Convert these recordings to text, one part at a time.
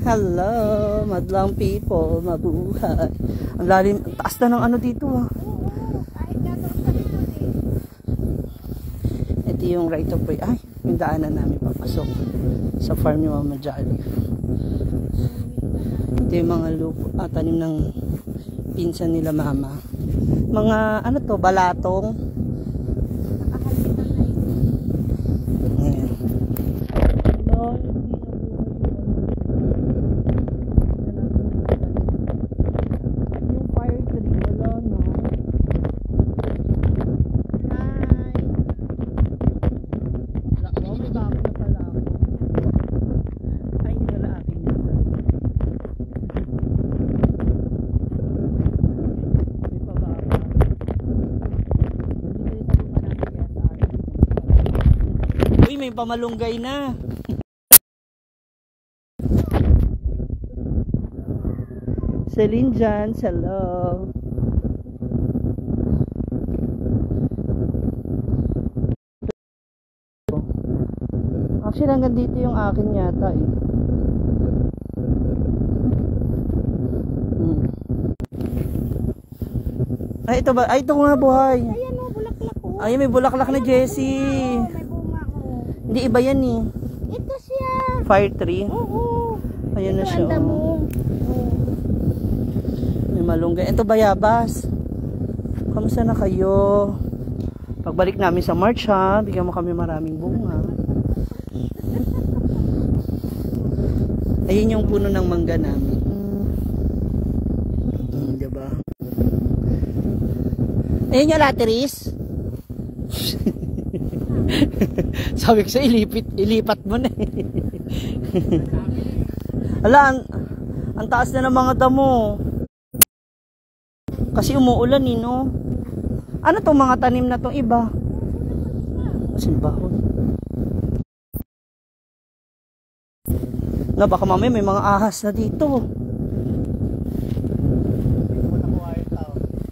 Hello, madlang people, mabuhay. Ang lalim, taas na ng ano dito ah. Ito yung right of way. Ay, yung daanan namin papasok sa farm ni Mama Jolly. Ito yung mga lupo, tanim ng pinsan nila mama. Mga ano to, balatong. May pamalunggay na. Celine Jan, hello. Actually, hanggang dito yung akin yata eh. Ay, ito ba? Ay, ito nga buhay. Ayan o, bulaklak o. Ay, may bulaklak na Jessie. Hindi iba yan eh. Ito siya. Fire tree. Oo. Ayun na siya. Mo. May malunggay. Ito bayabas. Kamusta na kayo? Pagbalik namin sa March ha, bigyan mo kami maraming bunga. Ayun yung puno ng mangga namin. Diba? Ayun yung lateris. Sabi ko sa ilipat mo na eh. Ala, ang taas na ng mga damo. Kasi umuulan eh, no? Ano tong mga tanim na tong iba? Masinbahon. Na baka mamaya may mga ahas na dito.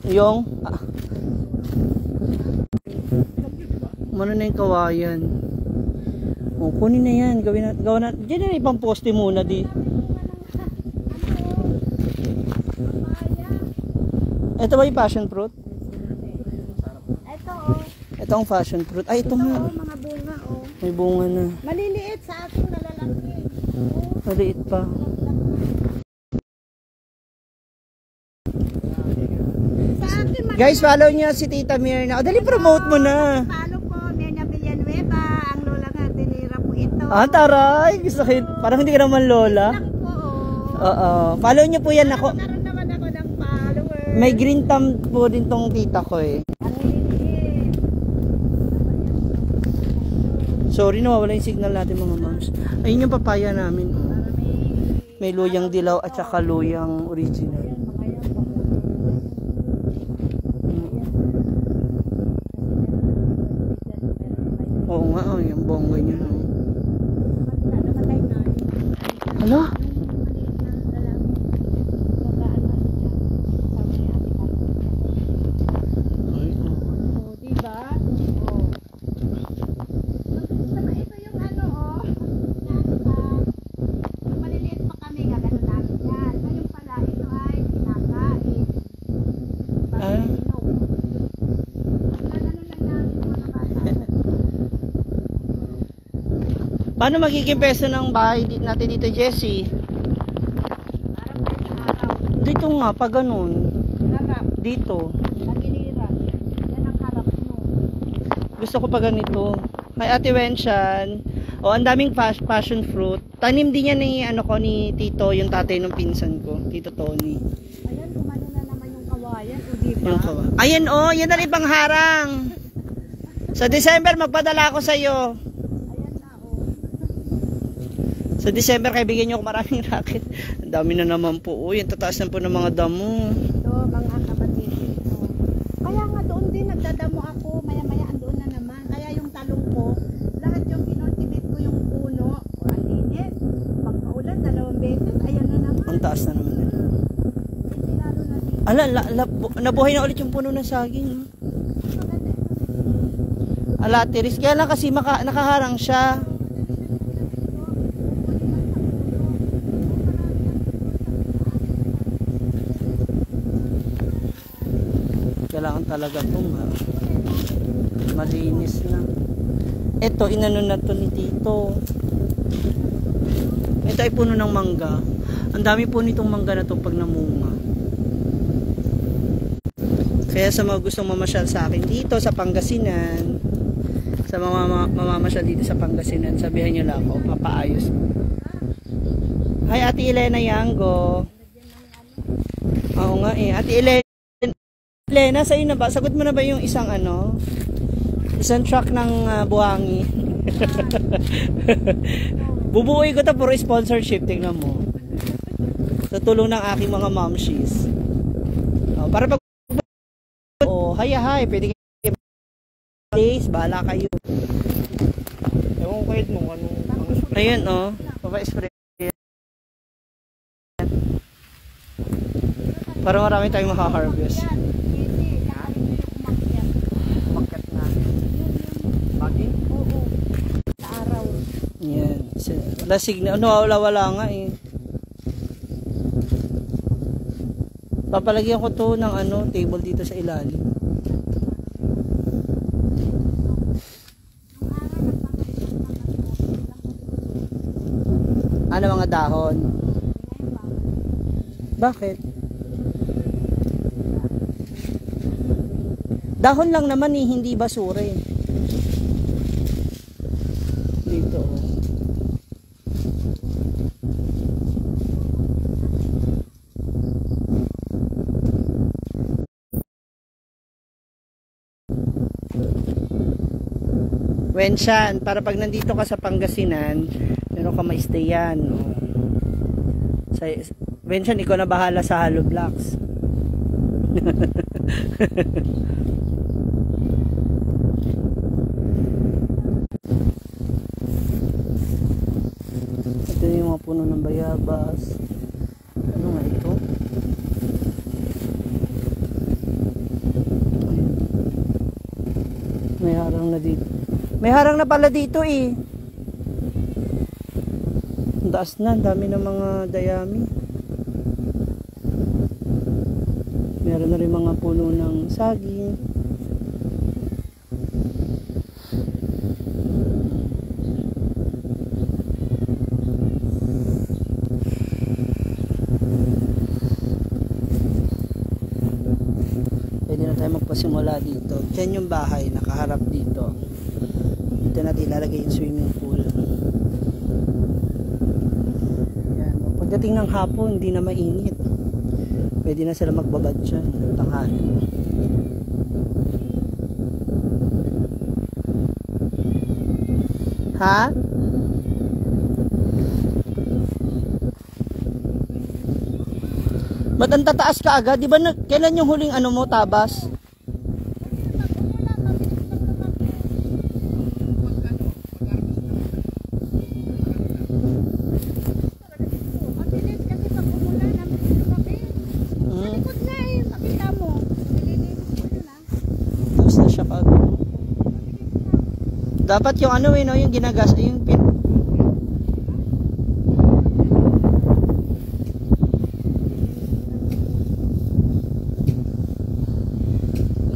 Yung ano na yung kawayan. O, kunin na yan. Gawin na. Diyan na ibang poste muna di. Ito ba yung passion fruit? Ito o. Ito ang passion fruit. Ay, ito nga. Ito mga bunga o. May bunga na. Maliliit sa ating nalalaki. Maliit pa. Sa akin maliliit. Guys, follow niyo si Tita Mirna. O, dali promote mo na. Follow po, Mirna Villanueva. Ang lola nga, tinira po ito. Ah, taray. Gusto ko. Parang hindi ka naman lola. Lang po o. Oo. Follow niyo po yan ako. Karoon naman ako ng follower. May green thumb po din tong tita ko eh. Ang liliit. Sorry, nawawala yung signal natin mga moms. Ayun yung papaya namin. Oh. May luyang dilaw at saka luyang original. Oo nga, oh, yung bongga niya. Oh. Hala? Paano magiging peso ng bahay natin dito, Jessie? Dito nga, pa ganun. Dito. Gusto ko pa ganito. Kay Ate Wenshan. O, ang daming passion fruit. Tanim din yan ni, ni Tito, yung tatay ng pinsan ko. Tito Tony. Ayan, kumano na naman yung kawayan. O, diba? Yung kawayan. Ayan, oh, yan na ibang harang. Sa December, magpadala ako sa'yo. Sa December, kaya bigyan nyo ako maraming racket. Ang dami na naman po. Uy, ang tataas na po ng mga damo. Ito, mga kapatid. Kaya nga doon din, nagdadamo ako. Maya-maya, andoon na naman. Kaya yung talong ko, lahat yung kinultivate ko yung puno. Ang init. Pagkaulan, 2 beses. Ayan na naman. Ang taas na naman nila. Lalo na dito. Ala, nabuhay na ulit yung puno ng saging. Ala, tiris. Kaya lang kasi nakaharang siya. kailangan talaga ito malinis na. Ito, inano na to ni Tito. Ito ay puno ng mangga. Ang dami po nitong mangga na to pag namunga. Kaya sa mga gustong mamasyal sa akin dito sa Pangasinan, sa mga mamamasyal dito sa Pangasinan, sabihan nyo lang ako, mapaayos. Hi Ate Elena Yango. Oo nga eh. Ate Elena, sa'yo na ba? Sagot mo na ba yung isang isang truck ng buhangi? Bubuoy ko to for sponsorship. Tingnan mo. Sa tulong ng aking mga momshies. Para pag hi, pwede kayo days, bahala kayo. Ewan ko mo anong ayun papa-spray. Para marami tayong makaharvest. umakyat na. Pagi? Oo. Sa araw. Yan. Wala signal. Wala nga eh. Papalagyan ko to ng table dito sa ilalim. Mga dahon? Bakit? Dahon lang naman eh, hindi basura eh. Dito. Wenshan, para pag nandito ka sa Pangasinan, meron ka ma-stayan. Wenshan, ikaw na bahala sa hollow blocks. Ito yung mga puno ng bayabas. Ano nga ito? May harang na dito. May harang na pala dito eh. Ang taas na, ang dami ng mga dayami. Meron na rin mga puno ng saging. Pwede na tayo magpasimula dito. Diyan yung bahay, nakaharap dito. Dito natin ilalagay yung swimming pool. Yan. Pagdating ng hapon, hindi na mainit. Pwede na sila magbabad dyan. Tanghali. Ha? Ba't ang tataas ka agad? Di ba kailan yung huling mo, tabas? Dapat yung yung ginagas, yung pin.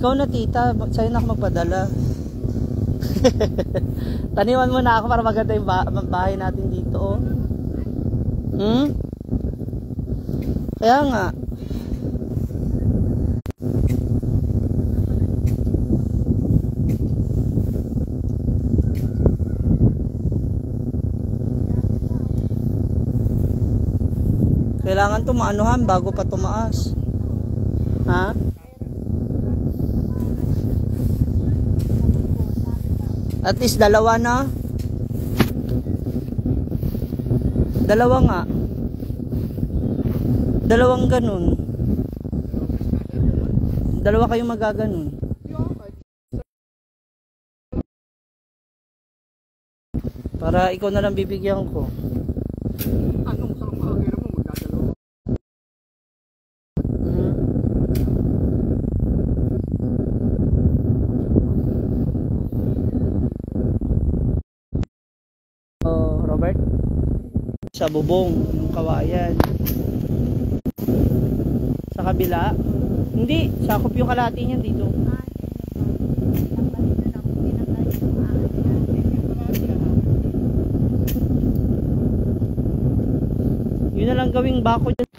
Ikaw na tita, sa'yo na ako magpadala. Taniwan mo na ako para maganda yung bahay natin dito, Kaya nga. Kailangan tumaanuhan bago pa tumaas. Ha? At least dalawa na. Dalawa nga. Dalawang ganun. Dalawa kayong magaganon. Para ikaw na lang bibigyan ko. Anong sarap makakira mo? Magdadalawa. Robert? Sa bubong, yung kawayan. Sa kabila. Hindi, sakop yung kalahati niyan dito. Yun na lang gawing bako dyan.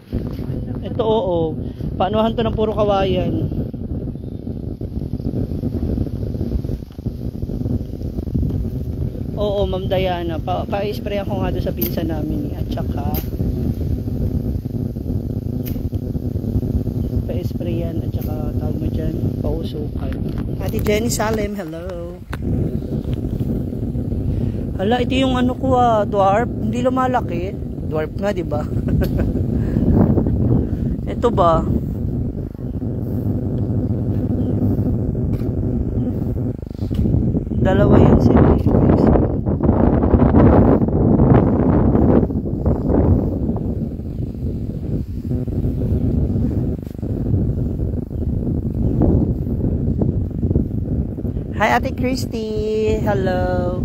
Ito oo. Paanuhan to ng puro kawayan. Oo, Ma'am Diana. Pa-spray ako nga doon sa pinsan namin. At saka pa-spray yan. At saka tawag mo dyan, pausukan. Ate Jenny Salem, hello. Hala, ito yung ano ko dwarf. Hindi lumalaki. Dwarf nga, di ba? Ito ba? Dalawa yan sila. Hi Ate Christy. Hello.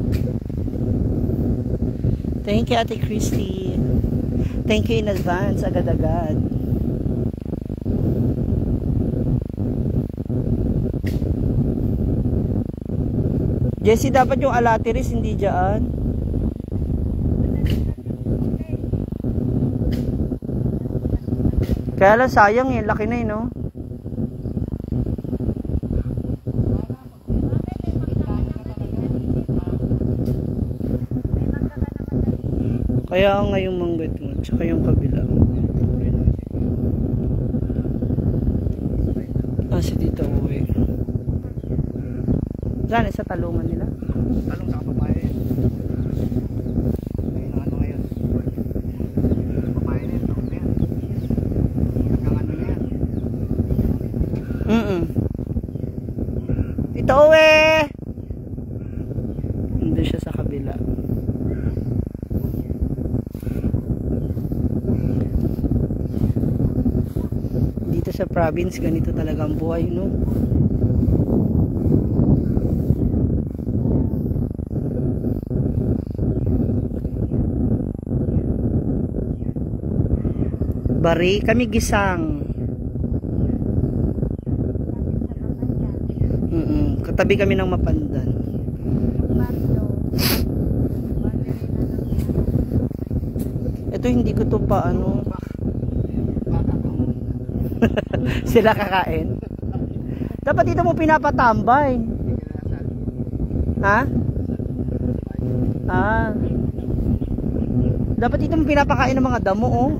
Thank you Ate Christy. Thank you in advance. Agad-agad. Jessie, dapat yung alatiris hindi dyan. Kaya lang sayang eh. Laki na eh no. Kaya nga yung manggat mo, tsaka yung kabila. Ah, si Tito Uwe. Saan? Sa talungan nila? Talong sa papaye. Ngayon ang ano ngayon. Papaye na yan, taon na yan. Hanggang ano na yan. Tito Uwe! Nandun siya sa kabila. Dito sa province, ganito talaga ang buhay, no? Bari, kami gisang. Katabi kami ng Mapandan. Ito hindi ko to pa ano. Sila kakain. Dapat dito mo pinapatambay. Ha? Ah. Dapat dito mo pinapakain ng mga damo, oh.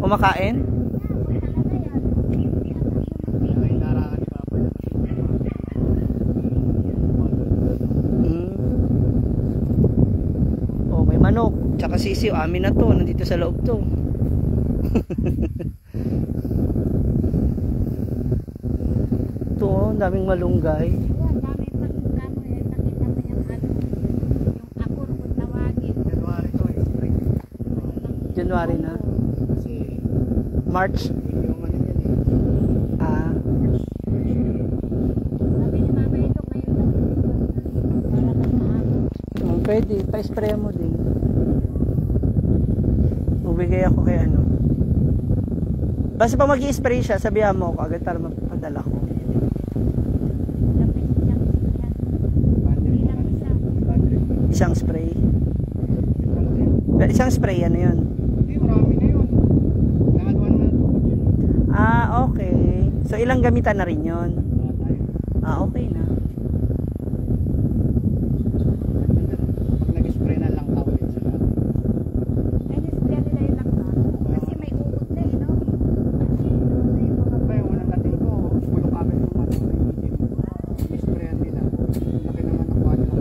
Kumakain? Oh, may manok. Tsaka sisiw. Amin na to. Nandito sa loob to. Ito, oh, daming malunggay. January na. March. Ah. Pwede, pa-spray mo din. Bibigay ako kay ano. Basta pa mag-i-spray siya, sabihan mo ako agad para mapadala ko. Isang spray. Isang spray, ano yun? Hindi, marami na yun. Ah, okay. So, ilang gamitan na rin yun? Ah, okay na. Pag nag-spray na lang ulit sila. Kasi may uod na eh, no? Kaya unang dating ko, pulo kami ng mga i-sprayan nila. Laki naman ang kuha nila.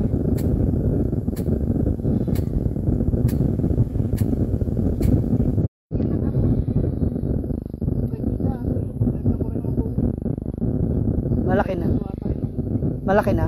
Malaki na. Malaki na?